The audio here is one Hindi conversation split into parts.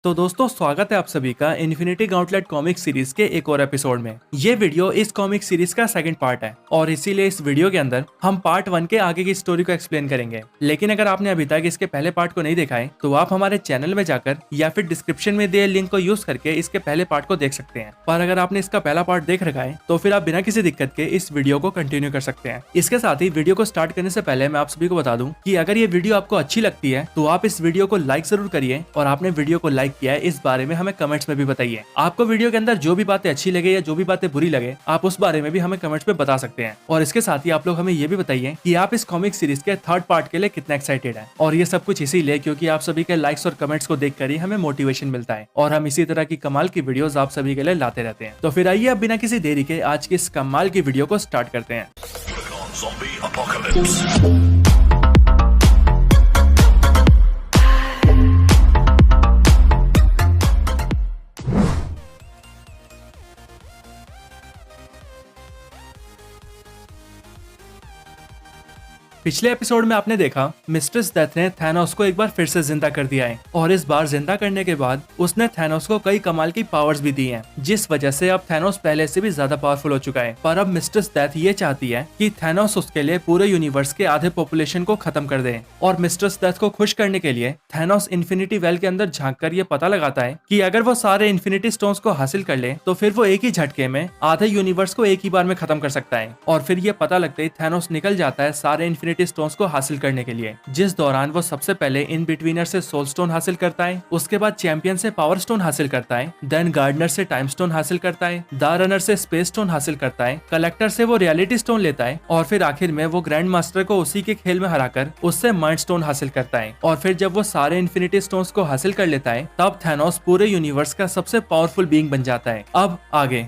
तो दोस्तों स्वागत है आप सभी का इन्फिनिटी गॉन्टलेट कॉमिक सीरीज के एक और एपिसोड में। ये वीडियो इस कॉमिक सीरीज का सेकंड पार्ट है और इसीलिए इस वीडियो के अंदर हम पार्ट 1 के आगे की स्टोरी को एक्सप्लेन करेंगे। लेकिन अगर आपने अभी तक इसके पहले पार्ट को नहीं देखा है तो आप हमारे चैनल में जाकर या फिर डिस्क्रिप्शन में दिए लिंक को यूज करके इसके पहले पार्ट को देख सकते हैं। पर अगर आपने इसका पहला पार्ट देख रखा है तो फिर आप बिना किसी दिक्कत के इस वीडियो को कंटिन्यू कर सकते हैं। इसके साथ ही वीडियो को स्टार्ट करने से पहले मैं आप सभी को बता दूं कि अगर ये वीडियो आपको अच्छी लगती है तो आप इस वीडियो को लाइक जरूर करिए और आपने वीडियो को लाइक किया है इस बारे में हमें कमेंट्स में भी बताइए। आपको वीडियो के अंदर जो भी बातें अच्छी लगे या जो भी बातें बुरी लगे आप उस बारे में भी हमें कमेंट्स में बता सकते हैं। और इसके साथ ही आप लोग हमें ये भी बताइए कि आप इस कॉमिक सीरीज के थर्ड पार्ट के लिए कितना एक्साइटेड हैं। और ये सब कुछ इसीलिए क्योंकि आप सभी के लाइक्स और कमेंट्स को देखकर ही हमें मोटिवेशन मिलता है और हम इसी तरह की कमाल की वीडियोस आप सभी के लिए लाते रहते हैं। तो फिर आइए अब बिना किसी देरी के आज की इस कमाल की वीडियो को स्टार्ट करते हैं। पिछले एपिसोड में आपने देखा मिस्ट्रेस डेथ ने थैनोस को एक बार फिर से जिंदा कर दिया है और इस बार जिंदा करने के बाद उसने थैनोस को कई कमाल की पावर्स भी दी हैं, जिस वजह से अब थैनोस पहले से भी ज्यादा पावरफुल हो चुका है। पर अब मिस्ट्रेस डेथ ये चाहती है कि थैनोस उसके लिए पूरे यूनिवर्स के आधे पॉपुलेशन को खत्म कर दे। और मिस्ट्रेस डेथ को खुश करने के लिए थैनोस इन्फिनिटी वेल के अंदर झांक कर ये पता लगाता है कि अगर वो सारे इन्फिनिटी स्टोन्स को हासिल कर ले तो फिर वो एक ही झटके में आधे यूनिवर्स को एक ही बार में खत्म कर सकता है। और फिर ये पता लगते ही थैनोस निकल जाता है सारे इन्फिनिटी स्टोन्स को हासिल करने के लिए, जिस दौरान वो सबसे पहले इन बिटवीनर से सोल स्टोन हासिल करता है, उसके बाद चैंपियन से पावर स्टोन हासिल करता है, देन गार्डनर से टाइम स्टोन हासिल करता है, द रनर से स्पेस स्टोन हासिल करता है, कलेक्टर से वो रियलिटी स्टोन लेता है और फिर आखिर में वो ग्रैंड मास्टर को उसी के खेल में हराकर उससे माइंड स्टोन हासिल करता है। और फिर जब वो सारे इन्फिनिटी स्टोन्स को हासिल कर लेता है तब थैनोस पूरे यूनिवर्स का सबसे पावरफुल बीइंग बन जाता है। अब आगे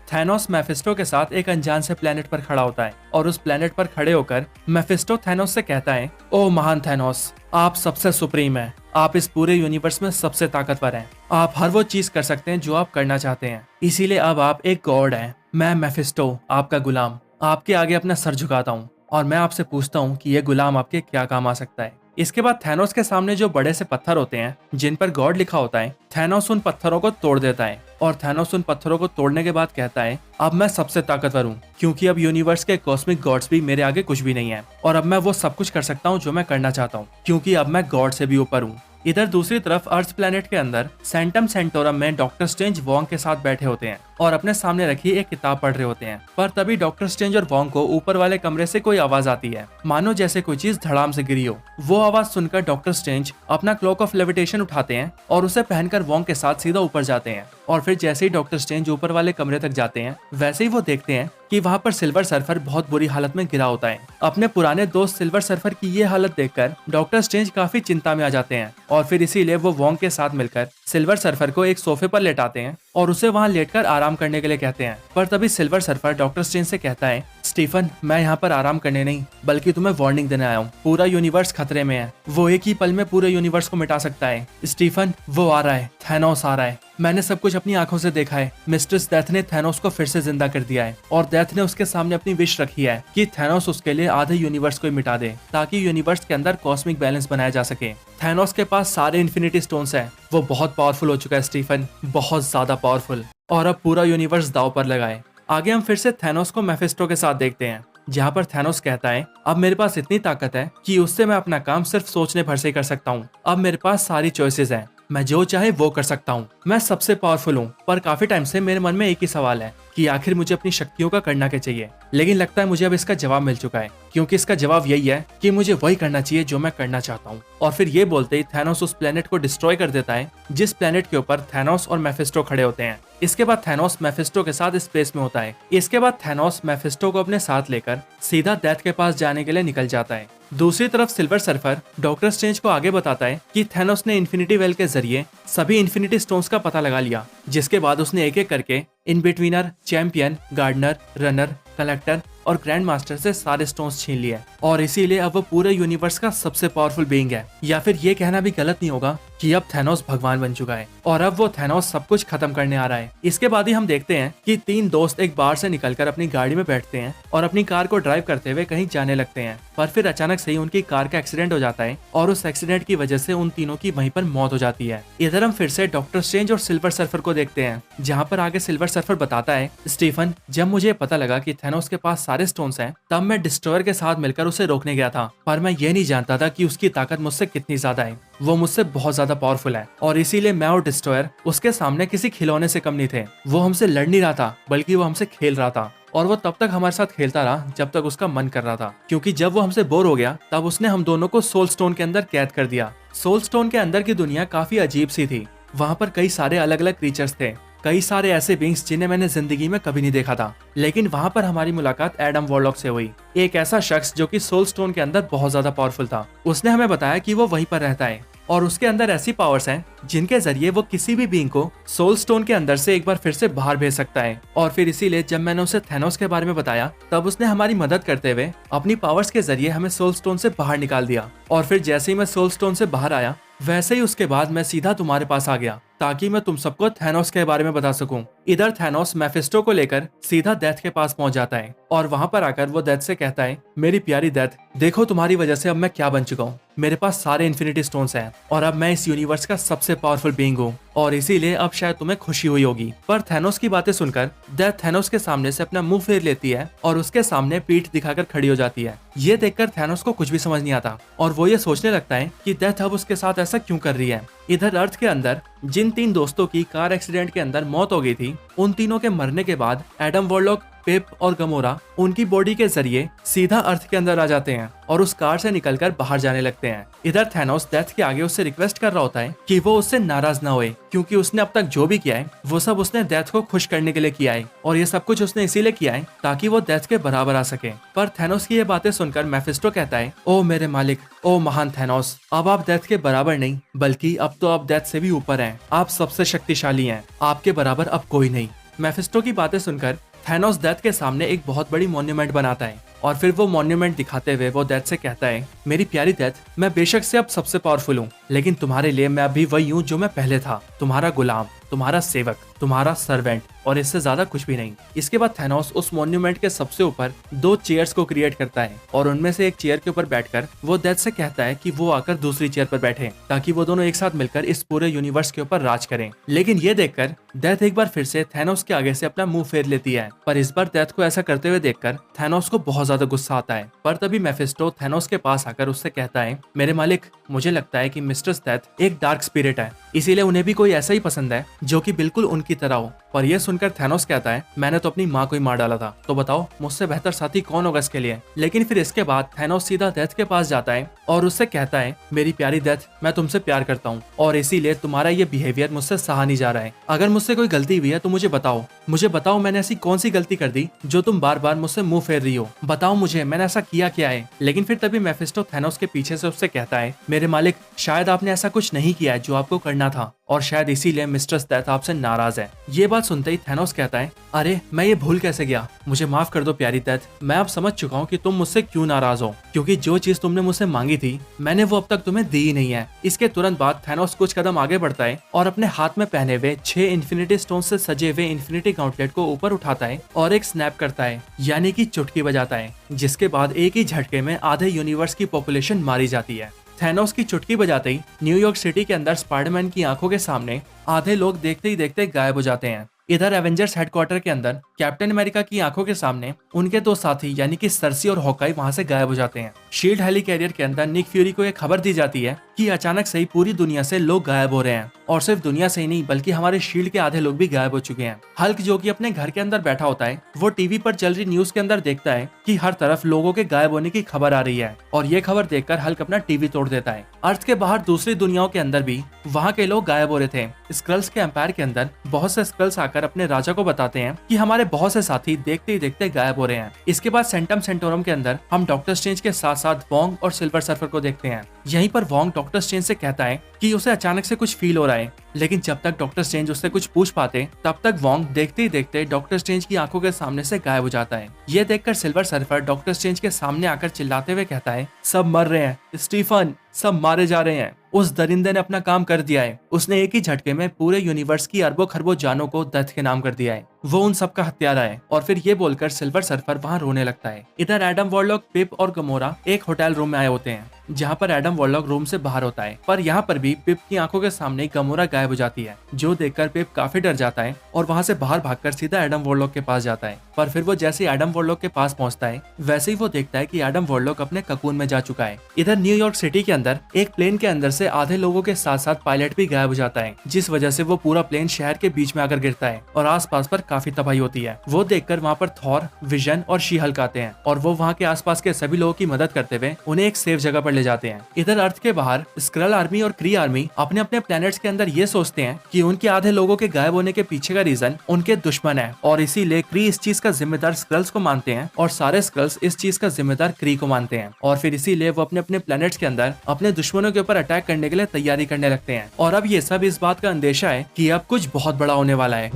थैनोस मेफिस्टो के साथ एक अनजान से प्लेनेट पर खड़ा होता है और उस प्लेनेट पर खड़े होकर मेफिस्टो थैनोस से कहता है, ओ महान थैनोस, आप सबसे सुप्रीम हैं, आप इस पूरे यूनिवर्स में सबसे ताकतवर हैं, आप हर वो चीज कर सकते हैं जो आप करना चाहते हैं, इसीलिए अब आप एक गॉड हैं। मैं मेफिस्टो आपका गुलाम आपके आगे अपना सर झुकाता हूँ और मैं आपसे पूछता हूँ कि ये गुलाम आपके क्या काम आ सकता है। इसके बाद थैनोस के सामने जो बड़े से पत्थर होते हैं जिन पर गॉड लिखा होता है, थैनोस उन पत्थरों को तोड़ देता है और थैनोस उन पत्थरों को तोड़ने के बाद कहता है, अब मैं सबसे ताकतवर हूँ क्योंकि अब यूनिवर्स के कॉस्मिक गॉड्स भी मेरे आगे कुछ भी नहीं है और अब मैं वो सब कुछ कर सकता हूँ जो मैं करना चाहता हूँ क्योंकि अब मैं गॉड से भी ऊपर हूँ। इधर दूसरी तरफ अर्थ प्लेनेट के अंदर सेंटम सेंटोरम में डॉक्टर स्ट्रेंज वोंग के साथ बैठे होते हैं और अपने सामने रखी एक किताब पढ़ रहे होते हैं। पर तभी डॉक्टर स्ट्रेंज और वोंग को ऊपर वाले कमरे से कोई आवाज आती है, मानो जैसे कोई चीज धड़ाम से गिरी हो। वो आवाज सुनकर डॉक्टर स्ट्रेंज अपना क्लॉक ऑफ लेविटेशन उठाते हैं और उसे पहनकर वोंग के साथ सीधा ऊपर जाते हैं। और फिर जैसे ही डॉक्टर स्ट्रेंज ऊपर वाले कमरे तक जाते हैं वैसे ही वो देखते हैं कि वहाँ पर सिल्वर सर्फर बहुत बुरी हालत में गिरा होता है। अपने पुराने दोस्त सिल्वर सर्फर की ये हालत देखकर डॉक्टर स्ट्रेंज काफी चिंता में आ जाते हैं और फिर इसीलिए वो वोंग के साथ मिलकर सिल्वर सर्फर को एक सोफे पर लेटाते हैं और उसे वहाँ लेटकर आराम करने के लिए कहते हैं। पर तभी सिल्वर सर्फर डॉक्टर स्ट्रेंज से कहता है, स्टीफन, मैं यहाँ पर आराम करने नहीं बल्कि तुम्हें वार्निंग देने आया हूँ। पूरा यूनिवर्स खतरे में है, वो एक ही पल में पूरे यूनिवर्स को मिटा सकता है। स्टीफन, वो आ रहा है, थैनोस आ रहा है, मैंने सब कुछ अपनी आंखों से देखा है। मिस्ट्रेस डेथ ने थैनोस को फिर से जिंदा कर दिया है और डेथ ने उसके सामने अपनी विश रखी है कि थैनोस उसके लिए आधे यूनिवर्स को मिटा दे ताकि यूनिवर्स के अंदर कॉस्मिक बैलेंस बनाया जा सके। थैनोस के पास सारे इन्फिनिटी स्टोन्स हैं, वो बहुत पावरफुल हो चुका है स्टीफन, बहुत ज्यादा पावरफुल, और अब पूरा यूनिवर्स दांव पर लगाए। आगे हम फिर से थैनोस को मेफिस्टो के साथ देखते हैं जहाँ पर थैनोस कहता है, अब मेरे पास इतनी ताकत है कि उससे मैं अपना काम सिर्फ सोचने भर से ही कर सकता हूँ। अब मेरे पास सारी चॉइसेस हैं, मैं जो चाहे वो कर सकता हूँ, मैं सबसे पावरफुल हूँ। पर काफी टाइम से मेरे मन में एक ही सवाल है कि आखिर मुझे अपनी शक्तियों का करना क्या चाहिए। लेकिन लगता है मुझे अब इसका जवाब मिल चुका है क्योंकि इसका जवाब यही है कि मुझे वही करना चाहिए जो मैं करना चाहता हूँ। और फिर ये बोलते ही थैनोस उस प्लेनेट को डिस्ट्रॉय कर देता है जिस प्लेनेट के ऊपर थैनोस और मेफिस्टो खड़े होते हैं। इसके बाद थैनोस मेफिस्टो के साथ स्पेस में होता है। इसके बाद थैनोस मेफिस्टो को अपने साथ लेकर सीधा डेथ के पास जाने के लिए निकल जाता है। दूसरी तरफ सिल्वर सर्फर डॉक्टर स्ट्रेंज को आगे बताता है कि थैनोस ने इन्फिनिटी वेल के जरिए सभी इन्फिनिटी स्टोन्स का पता लगा लिया, जिसके बाद उसने एक एक करके इन बिटवीनर, चैंपियन, गार्डनर, रनर, कलेक्टर और ग्रैंड मास्टर से सारे स्टोन्स छीन लिए और इसीलिए अब वो पूरे यूनिवर्स का सबसे पावरफुल बीइंग है। या फिर ये कहना भी गलत नहीं होगा कि अब थैनोस भगवान बन चुका है और अब वो थैनोस सब कुछ खत्म करने आ रहा है। इसके बाद ही हम देखते हैं कि तीन दोस्त एक बार से निकलकर अपनी गाड़ी में बैठते हैं और अपनी कार को ड्राइव करते हुए कहीं जाने लगते हैं। पर फिर अचानक से ही उनकी कार का एक्सीडेंट हो जाता है और उस एक्सीडेंट की वजह से उन तीनों की वहीं पर मौत हो जाती है। इधर हम फिर से डॉक्टर स्ट्रेंज और सिल्वर सर्फर को देखते हैं, जहाँ पर आगे सिल्वर सर्फर बताता है, स्टीफन, जब मुझे पता लगा कि थैनोस के पास सारे स्टोन्स हैं, तब मैं डिस्ट्रॉयर के साथ मिलकर उसे रोकने गया था, पर मैं ये नहीं जानता था कि उसकी ताकत मुझसे कितनी ज्यादा है। वो मुझसे बहुत ज्यादा पावरफुल है और इसीलिए मैं और डिस्ट्रॉयर उसके सामने किसी खिलौने से कम नहीं थे। वो हमसे लड़ नहीं रहा था, बल्कि वो हमसे खेल रहा था और वो तब तक हमारे साथ खेलता रहा जब तक उसका मन कर रहा था, क्योंकि जब वो हमसे बोर हो गया तब उसने हम दोनों को सोल स्टोन के अंदर कैद कर दिया। सोल स्टोन के अंदर की दुनिया काफी अजीब सी थी। वहाँ पर कई सारे अलग अलग क्रीचर्स थे, कई सारे ऐसे बींग्स जिन्हें मैंने जिंदगी में कभी नहीं देखा था। लेकिन वहाँ पर हमारी मुलाकात एडम वॉरलॉक से हुई, एक ऐसा शख्स जो कि सोल स्टोन के अंदर बहुत ज्यादा पावरफुल था। उसने हमें बताया कि वो वहीं पर रहता है और उसके अंदर ऐसी पावर्स हैं जिनके जरिए वो किसी भी बीइंग को सोल स्टोन के अंदर से एक बार फिर से बाहर भेज सकता है। और फिर इसीलिए जब मैंने उसे थैनोस के बारे में बताया तब उसने हमारी मदद करते हुए अपनी पावर्स के जरिए हमें सोल स्टोन से बाहर निकाल दिया। और फिर जैसे ही मैं सोल स्टोन से बाहर आया, वैसे ही उसके बाद मैं सीधा तुम्हारे पास आ गया ताकि मैं तुम सबको थैनोस के बारे में बता सकूं। इधर थैनोस मेफिस्टो को लेकर सीधा डेथ के पास पहुंच जाता है और वहां पर आकर वो डेथ से कहता है, मेरी प्यारी डेथ, देखो तुम्हारी वजह से अब मैं क्या बन चुका हूँ। मेरे पास सारे इन्फिनिटी स्टोन्स हैं और अब मैं इस यूनिवर्स का सबसे पावरफुल बीइंग हूँ और इसीलिए अब शायद तुम्हें खुशी हुई होगी। पर थैनोस की बातें सुनकर डेथ थैनोस के सामने से अपना मुंह फेर लेती है और उसके सामने पीठ दिखाकर खड़ी हो जाती है। ये देखकर थैनोस को कुछ भी समझ नहीं आता और वो ये सोचने लगता है कि डेथ अब उसके साथ ऐसा क्यों कर रही है। इधर अर्थ के अंदर जिन तीन दोस्तों की कार एक्सीडेंट के अंदर मौत हो गई थी, उन तीनों के मरने के बाद एडम वॉरलॉक, पिप और गमोरा उनकी बॉडी के जरिए सीधा अर्थ के अंदर आ जाते हैं और उस कार से निकलकर बाहर जाने लगते हैं। इधर थैनोस डेथ के आगे उससे रिक्वेस्ट कर रहा होता है कि वो उससे नाराज ना होए, क्योंकि उसने अब तक जो भी किया है वो सब उसने डेथ को खुश करने के लिए किया है और ये सब कुछ उसने इसीलिए किया है ताकि वो डेथ के बराबर आ सके। पर थैनोस की ये बातें सुनकर मेफिस्टो कहता है, ओ मेरे मालिक, ओ महान थैनोस, अब आप डेथ के बराबर नहीं बल्कि अब तो आप डेथ से भी ऊपर हैं। आप सबसे शक्तिशाली हैं, आपके बराबर अब कोई नहीं। मेफिस्टो की बातें सुनकर थैनोस डेथ के सामने एक बहुत बड़ी मॉन्यूमेंट बनाता है और फिर वो मॉन्यूमेंट दिखाते हुए वो डेथ से कहता है, मेरी प्यारी डेथ, मैं बेशक से अब सबसे पावरफुल हूँ, लेकिन तुम्हारे लिए मैं अभी वही हूँ जो मैं पहले था, तुम्हारा गुलाम, तुम्हारा सेवक, तुम्हारा सर्वेंट और इससे ज्यादा कुछ भी नहीं। इसके बाद थैनोस उस मॉन्यूमेंट के सबसे ऊपर दो चेयर्स को क्रिएट करता है और उनमें से एक चेयर के ऊपर बैठकर वो डेथ से कहता है कि वो आकर दूसरी चेयर पर बैठे ताकि वो दोनों एक साथ मिलकर इस पूरे यूनिवर्स के ऊपर राज करें। लेकिन ये देखकर डेथ एक बार फिर से थैनोस के आगे से अपना मुंह फेर लेती है, पर इस बार डेथ को ऐसा करते हुए देखकर थैनोस को बहुत ज्यादा गुस्सा आता है। पर तभी मेफिस्टो थैनोस के पास आकर उससे कहता है, मेरे मालिक, मुझे लगता है कि मिस्टर डेथ एक डार्क स्पिरिट है, इसीलिए उन्हें भी कोई ऐसा ही पसंद है जो कि बिल्कुल उनकी तरह हो। पर यह सुनकर थैनोस कहता है, मैंने तो अपनी माँ को ही मार डाला था, तो बताओ मुझसे बेहतर साथी कौन होगा इसके लिए। लेकिन फिर इसके बाद थैनोस सीधा डेथ के पास जाता है और उससे कहता है, मेरी प्यारी डेथ, मैं तुमसे प्यार करता हूँ और इसीलिए तुम्हारा ये बिहेवियर मुझसे सहा नहीं जा रहा है। अगर मुझसे कोई गलती हुई है तो मुझे बताओ मैंने ऐसी कौन सी गलती कर दी जो तुम बार बार मुझसे मुंह फेर रही हो। बताओ मुझे, मैंने ऐसा किया क्या है। लेकिन फिर तभी मेफिस्टो थैनोस के पीछे से उससे कहता है, मेरे मालिक, शायद आपने ऐसा कुछ नहीं किया है जो आपको करना था और शायद इसीलिए मिस्टर डेथ आपसे नाराज है। ये बात सुनते ही थैनोस कहता है, अरे मैं ये भूल कैसे गया, मुझे माफ कर दो प्यारी डेथ, मैं अब समझ चुका हूँ कि तुम मुझसे क्यों नाराज हो, क्योंकि जो चीज तुमने मुझसे मांगी थी मैंने वो अब तक तुम्हें दी ही नहीं है। इसके तुरंत बाद थैनोस कुछ कदम आगे बढ़ता है और अपने हाथ में पहने हुए 6 इन्फिनिटी स्टोन से सजे हुए इन्फिनिटी गॉन्टलेट को ऊपर उठाता है और एक स्नैप करता है, यानी कि चुटकी बजाता है, जिसके बाद एक ही झटके में आधे यूनिवर्स की पॉपुलेशन मारी जाती है। थैनोस की चुटकी बजाते ही न्यूयॉर्क सिटी के अंदर स्पाइडरमैन की आंखों के सामने आधे लोग देखते ही देखते गायब हो जाते हैं। इधर एवेंजर्स हेडक्वार्टर के अंदर कैप्टन अमेरिका की आंखों के सामने उनके दो साथी यानी कि सर्सी और हॉकाई वहां से गायब हो जाते हैं। शील्ड हेली कैरियर के अंदर निक फ्यूरी को एक खबर दी जाती है कि अचानक से ही पूरी दुनिया से लोग गायब हो रहे हैं और सिर्फ दुनिया से ही नहीं बल्कि हमारे शील्ड के आधे लोग भी गायब हो चुके हैं। हल्क जो कि अपने घर के अंदर बैठा होता है वो टीवी पर चल रही न्यूज के अंदर देखता है कि हर तरफ लोगों के गायब होने की खबर आ रही है और ये खबर देखकर हल्क अपना टीवी तोड़ देता है। अर्थ के बाहर दूसरी दुनियाओं के अंदर भी वहाँ के लोग गायब हो रहे थे। स्क्रल्स के एम्पायर के अंदर बहुत से स्क्रल्स आकर अपने राजा को बताते हैं कि हमारे बहुत से साथी देखते ही देखते गायब हो रहे हैं। इसके बाद सेंटम सेंटोरम के अंदर हम डॉक्टर स्ट्रेंज के साथ साथ वोंग और सिल्वर सर्फर को देखते हैं। यहीं पर वोंग डॉक्टर स्ट्रेंज से कहता है कि उसे अचानक से कुछ फील हो रहा है, लेकिन जब तक डॉक्टर स्ट्रेंज उससे कुछ पूछ पाते तब तक वोंग देखते ही देखते डॉक्टर स्ट्रेंज की आंखों के सामने से गायब हो जाता है। ये देखकर सिल्वर सर्फर डॉक्टर स्ट्रेंज के सामने आकर चिल्लाते हुए कहता है, सब मर रहे हैं स्टीफन, सब मारे जा रहे हैं। उस दरिंदे ने अपना काम कर दिया है। उसने एक ही झटके में पूरे यूनिवर्स की अरबों खरबों जानों को डेथ के नाम कर दिया है। वो उन सब का हत्यारा है। और फिर ये बोलकर सिल्वर सर्फर वहाँ रोने लगता है। इधर एडम वॉरलॉक, पिप और गमोरा एक होटल रूम में आए होते हैं, जहाँ पर एडम वॉरलॉक रूम से बाहर होता है, पर यहाँ पर भी पिप की आंखों के सामने गमोरा गायब हो जाती है, जो देखकर पिप काफी डर जाता है और वहाँ से बाहर भागकर सीधा एडम वॉरलॉक के पास जाता है। पर फिर वो जैसे एडम वॉरलॉक के पास पहुंचता है वैसे ही वो देखता है कि एडम वॉरलॉक अपने ककून में जा चुका है। इधर न्यूयॉर्क सिटी के अंदर एक प्लेन के अंदर से आधे लोगों के साथ साथ पायलट भी गायब हो जाता है, जिस वजह से वो पूरा प्लेन शहर के बीच में आकर गिरता है और आसपास पर काफी तबाही होती है। वो देखकर वहाँ पर थॉर, विजन और शी हल्क आते हैं और वो वहाँ के आसपास के सभी लोगों की मदद करते हुए उन्हें एक सेफ जगह पर ले जाते हैं। इधर अर्थ के बाहर स्क्रल आर्मी और क्री आर्मी अपने अपने प्लैनेट्स के अंदर ये सोचते हैं कि उनके आधे लोगों के गायब होने के पीछे का रीजन उनके दुश्मन है, और इसीलिए क्री इस चीज का जिम्मेदार स्क्रल्स को मानते हैं और सारे स्क्रल्स इस चीज का जिम्मेदार क्री को मानते हैं। और फिर इसीलिए वो अपने अपने प्लैनेट्स के अंदर अपने दुश्मनों के ऊपर अटैक करने के लिए तैयारी करने लगते हैं। और अब ये सब इस बात का अंदेशा है कि अब कुछ बहुत बड़ा होने वाला है।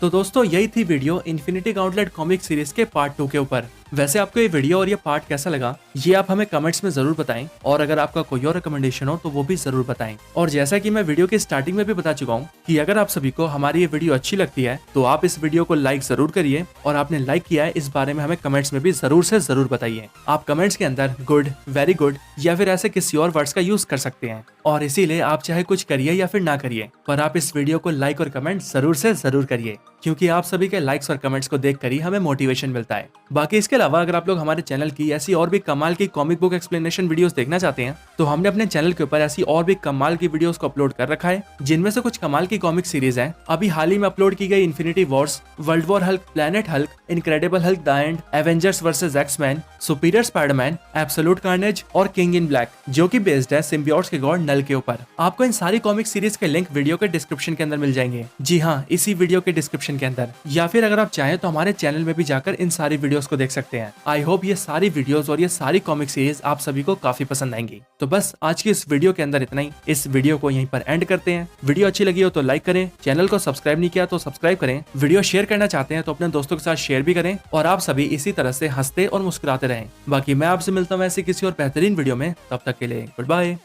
तो दोस्तों यही थी video infinity gauntlet comic series के पार्ट 2 के ऊपर। वैसे आपको ये वीडियो और ये पार्ट कैसा लगा ये आप हमें कमेंट्स में जरूर बताएं, और अगर आपका कोई और रिकमेंडेशन हो तो वो भी जरूर बताएं। और जैसा कि मैं वीडियो के स्टार्टिंग में भी बता चुका हूँ कि अगर आप सभी को हमारी ये वीडियो अच्छी लगती है तो आप इस वीडियो को लाइक जरूर करिए, और आपने लाइक किया है इस बारे में हमें कमेंट्स में भी जरूर से जरूर बताइए। आप कमेंट्स के अंदर गुड, वेरी गुड या फिर ऐसे किसी और वर्ड्स का यूज कर सकते हैं, और इसीलिए आप चाहे कुछ करिए या फिर ना करिए पर आप इस वीडियो को लाइक और कमेंट जरूर से जरूर करिए, क्योंकि आप सभी के लाइक्स और कमेंट्स को देखकर ही हमें मोटिवेशन मिलता है। बाकी इसके अलावा अगर आप लोग हमारे चैनल की ऐसी और भी कमाल की कॉमिक बुक एक्सप्लेनेशन वीडियोस देखना चाहते हैं तो हमने अपने चैनल के ऊपर ऐसी और भी कमाल की वीडियोस को अपलोड कर रखा है, जिनमें से कुछ कमाल की कॉमिक सीरीज हैं। अभी हाल ही में अपलोड की गई Infinity Wars, World War Hulk, Planet Hulk, Incredible Hulk The End, Avengers versus X Man, Superior Spider Man, Absolute Carnage और किंग इन ब्लैक, जो कि बेस्ड है सिम्बियोट्स के गॉड नल के ऊपर। आपको इन सारी कॉमिक सीरीज के लिंक वीडियो के डिस्क्रिप्शन के अंदर मिल जाएंगे। जी हाँ, इसी वीडियो के डिस्क्रिप्शन के अंदर, या फिर अगर आप चाहें तो हमारे चैनल में भी जाकर इन सारी वीडियोस को देख सकते हैं। आई होप ये सारी वीडियोस और ये सारी कॉमिक सीरीज आप सभी को काफी पसंद आएंगी। तो बस आज की इस वीडियो के अंदर इतना ही। इस वीडियो को यहीं पर एंड करते हैं। वीडियो अच्छी लगी हो तो लाइक करें, चैनल को सब्सक्राइब नहीं किया तो सब्सक्राइब करें, वीडियो शेयर करना चाहते हैं तो अपने दोस्तों के साथ शेयर भी करें, और आप सभी इसी तरह से हंसते और मुस्कुराते रहें। बाकी मैं आपसे मिलता हूँ ऐसी किसी और बेहतरीन वीडियो में, तब तक के लिए गुड बाय।